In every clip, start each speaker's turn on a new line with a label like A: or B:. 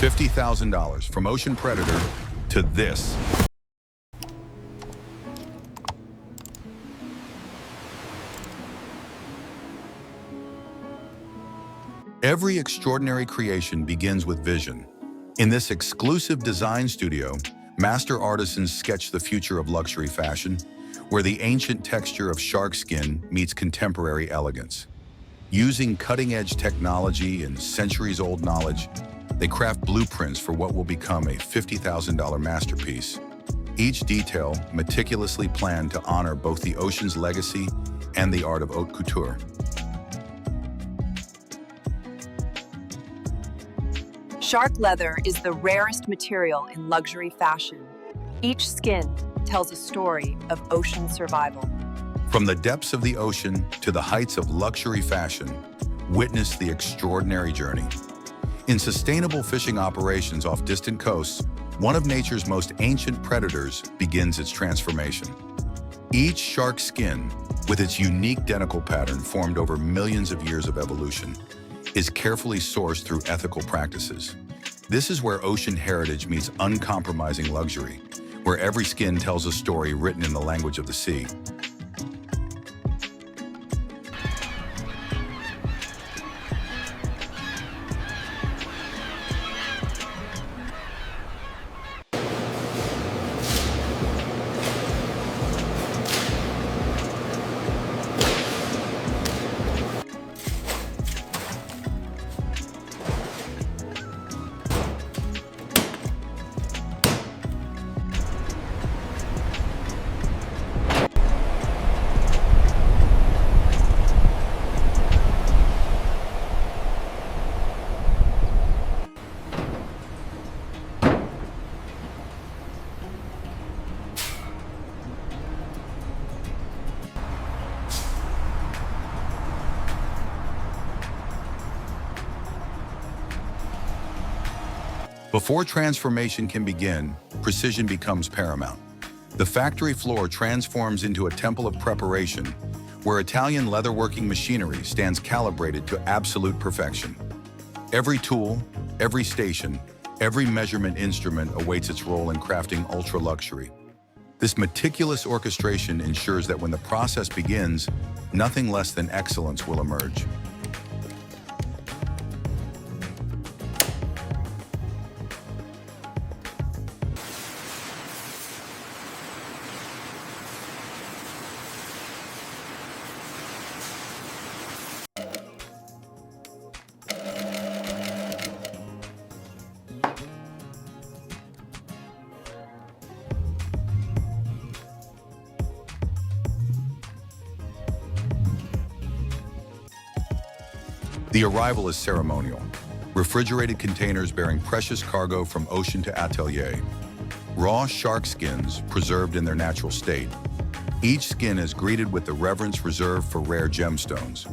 A: $50,000 from Ocean Predator to this. Every extraordinary creation begins with vision. In this exclusive design studio, master artisans sketch the future of luxury fashion, where the ancient texture of shark skin meets contemporary elegance. Using cutting-edge technology and centuries-old knowledge, they craft blueprints for what will become a $50,000 masterpiece. Each detail meticulously planned to honor both the ocean's legacy and the art of haute couture.
B: Shark leather is the rarest material in luxury fashion. Each skin tells a story of ocean survival.
A: From the depths of the ocean to the heights of luxury fashion, witness the extraordinary journey. In sustainable fishing operations off distant coasts, one of nature's most ancient predators begins its transformation. Each shark skin, with its unique denticle pattern formed over millions of years of evolution, is carefully sourced through ethical practices. This is where ocean heritage meets uncompromising luxury, where every skin tells a story written in the language of the sea. Before transformation can begin, precision becomes paramount. The factory floor transforms into a temple of preparation, where Italian leatherworking machinery stands calibrated to absolute perfection. Every tool, every station, every measurement instrument awaits its role in crafting ultra-luxury. This meticulous orchestration ensures that when the process begins, nothing less than excellence will emerge. The arrival is ceremonial. Refrigerated containers bearing precious cargo from ocean to atelier. Raw shark skins preserved in their natural state. Each skin is greeted with the reverence reserved for rare gemstones.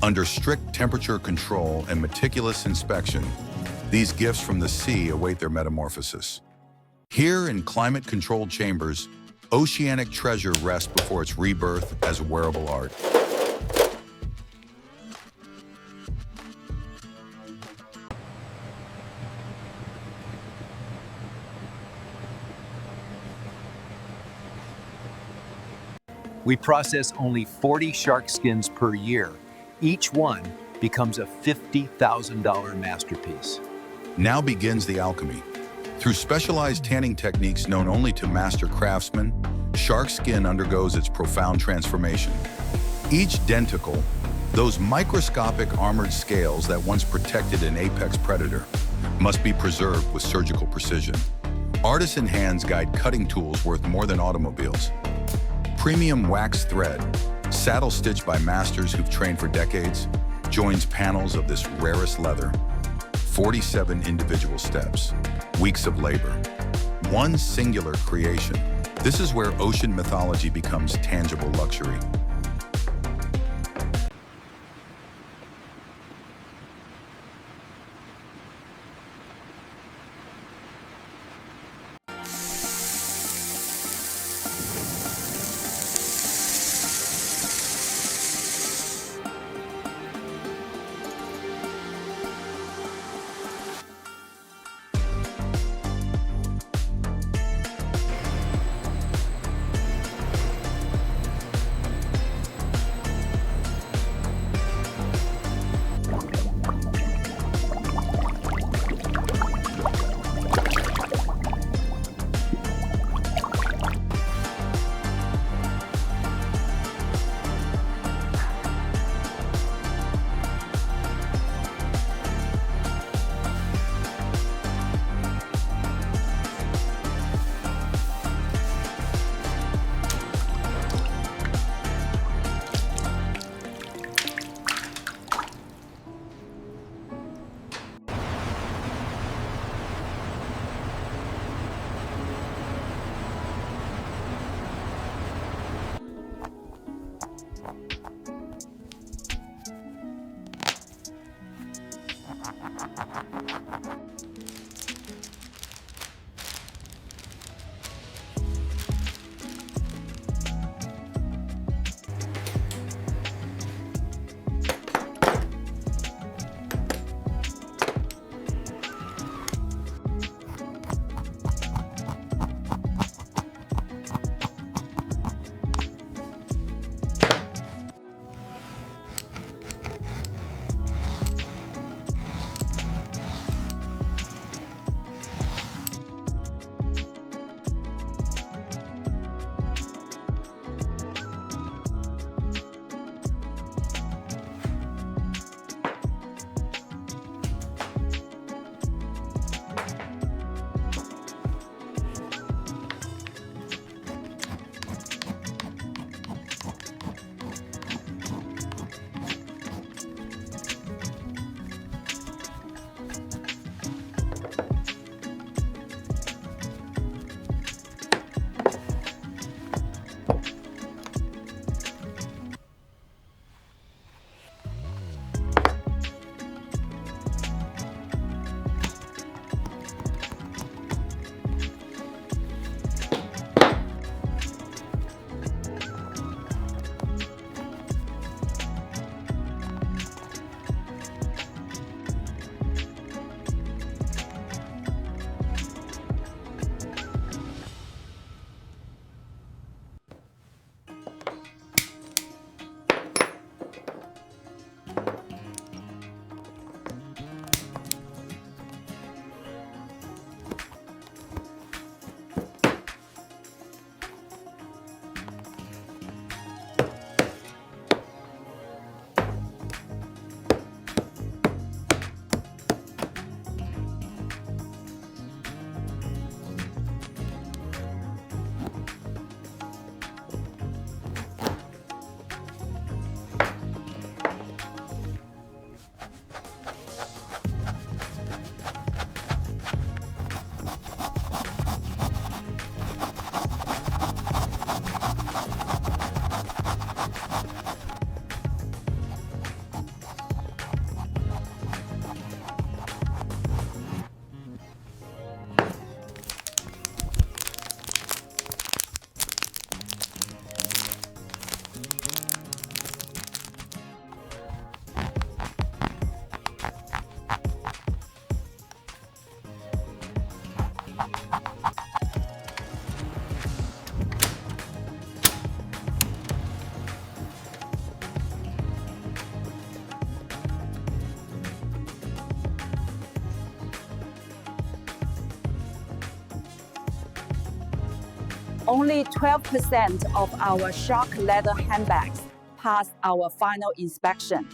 A: Under strict temperature control and meticulous inspection, these gifts from the sea await their metamorphosis. Here in climate-controlled chambers, oceanic treasure rests before its rebirth as wearable art.
C: We process only 40 shark skins per year. Each one becomes a $50,000 masterpiece.
A: Now begins the alchemy. Through specialized tanning techniques known only to master craftsmen, shark skin undergoes its profound transformation. Each denticle, those microscopic armored scales that once protected an apex predator, must be preserved with surgical precision. Artisan hands guide cutting tools worth more than automobiles. Premium wax thread, saddle stitched by masters who've trained for decades, joins panels of this rarest leather. 47 individual steps, weeks of labor, one singular creation. This is where ocean mythology becomes tangible luxury.
D: Only 12% of our Shark leather handbags pass our final inspection.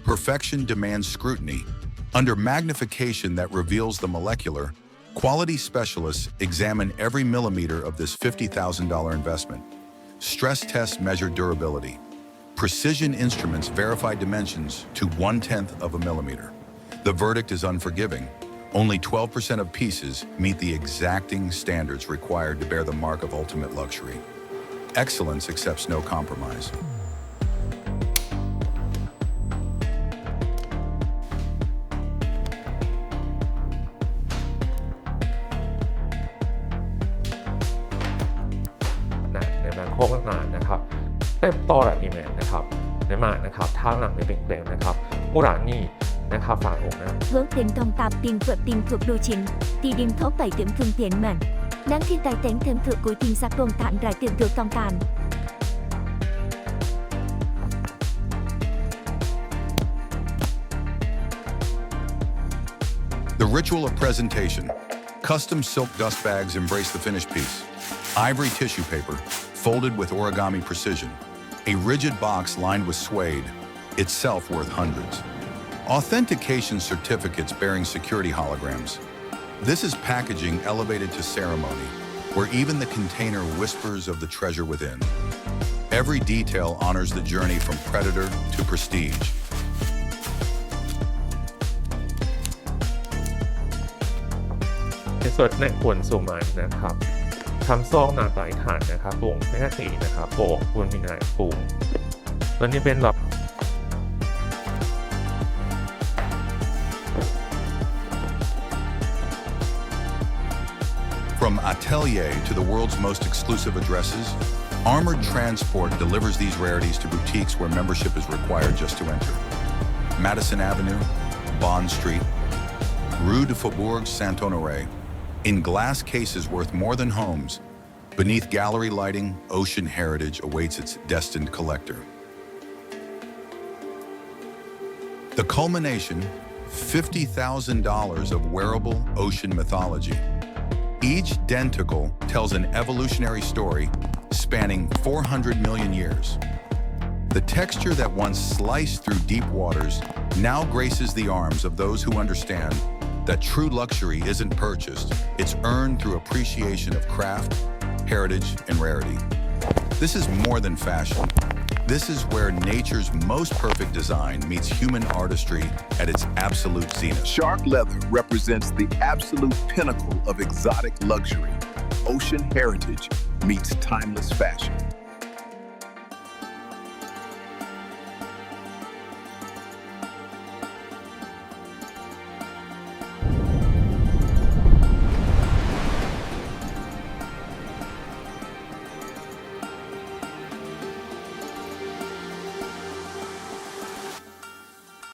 A: Perfection demands scrutiny. Under magnification that reveals the molecular, quality specialists examine every millimeter of this $50,000 investment. Stress tests measure durability. Precision instruments verify dimensions to 1/10 of a millimeter. The verdict is unforgiving. Only 12% of pieces meet the exacting standards required to bear the mark of ultimate luxury. Excellence accepts no compromise.
E: ในบางโคกนานนะครับเต็มโตแบบนี้นะครับในมากนะครับทางหลังในเป็นเกลนะครับอุรานี่นะครับฝากอกนะ
F: Vốn tiền thông tạp tiền phượt tiền thuộc đồ chính, thì điểm thốt bảy tưởng phương tiện mệnh. Đáng thiên tài tén thêm thuộc cuối tiền sạc tồn thản rải tưởng thuộc tòng tàn.
A: The ritual of presentation. Custom silk dust bags embrace the finished piece. Ivory tissue paper, folded with origami precision. A rigid box lined with suede, itself worth hundreds. Authentication certificates bearing security holograms. This is packaging elevated to ceremony, where even the container whispers of the treasure within. Every detail honors the journey from predator to prestige.
E: ในส่วนในขวนสูมันนะครับทำซองหนาไตฐานนะครับปรุงไม่แค่สีนะครับโปะบนมีนายปรุงตัวนี้เป็นแบบ
A: From atelier to the world's most exclusive addresses, Armored Transport delivers these rarities to boutiques where membership is required just to enter. Madison Avenue, Bond Street, Rue de Faubourg Saint-Honoré, in glass cases worth more than homes, beneath gallery lighting, ocean heritage awaits its destined collector. The culmination, $50,000 of wearable ocean mythology. Each denticle tells an evolutionary story spanning 400 million years. The texture that once sliced through deep waters now graces the arms of those who understand that true luxury isn't purchased, it's earned through appreciation of craft, heritage, and rarity. This is more than fashion. This is where nature's most perfect design meets human artistry at its absolute zenith.
G: Shark leather represents the absolute pinnacle of exotic luxury. Ocean heritage meets timeless fashion.